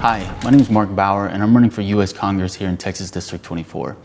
Hi, my name is Mark Bauer, and I'm running for U.S. Congress here in Texas District 24.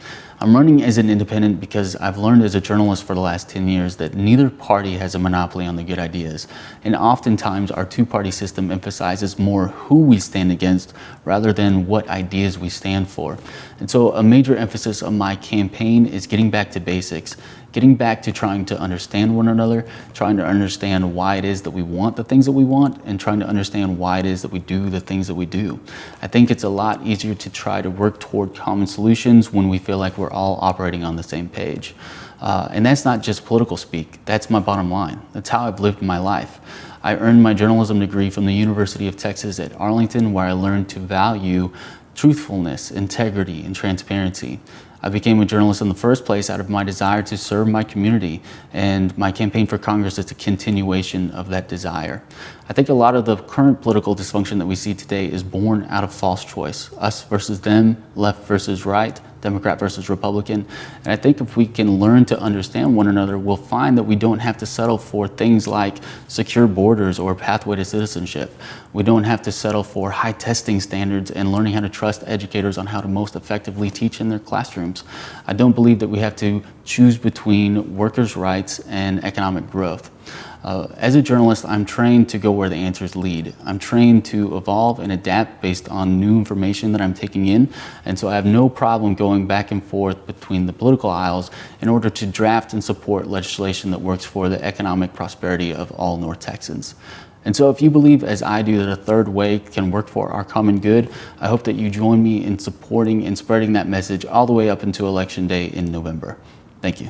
I'm running as an independent because I've learned as a journalist for the last 10 years that neither party has a monopoly on the good ideas. And oftentimes our two-party system emphasizes more who we stand against rather than what ideas we stand for. And so a major emphasis of my campaign is getting back to basics, getting back to trying to understand one another, trying to understand why it is that we want the things that we want, and trying to understand why it is that we do the things that we do. I think it's a lot easier to try to work toward common solutions when we feel like we're all operating on the same page. And that's not just political speak, that's my bottom line. That's how I've lived my life. I earned my journalism degree from the University of Texas at Arlington, where I learned to value truthfulness, integrity, and transparency. I became a journalist in the first place out of my desire to serve my community, and my campaign for Congress is a continuation of that desire. I think a lot of the current political dysfunction that we see today is born out of false choice. Us versus them, left versus right, Democrat versus Republican. And I think if we can learn to understand one another, we'll find that we don't have to settle for things like secure borders or pathway to citizenship. We don't have to settle for high testing standards and learning how to trust educators on how to most effectively teach in their classrooms. I don't believe that we have to choose between workers' rights and economic growth. As a journalist, I'm trained to go where the answers lead. I'm trained to evolve and adapt based on new information that I'm taking in, and so I have no problem going back and forth between the political aisles in order to draft and support legislation that works for the economic prosperity of all North Texans. And so if you believe, as I do, that a third way can work for our common good, I hope that you join me in supporting and spreading that message all the way up until Election Day in November. Thank you.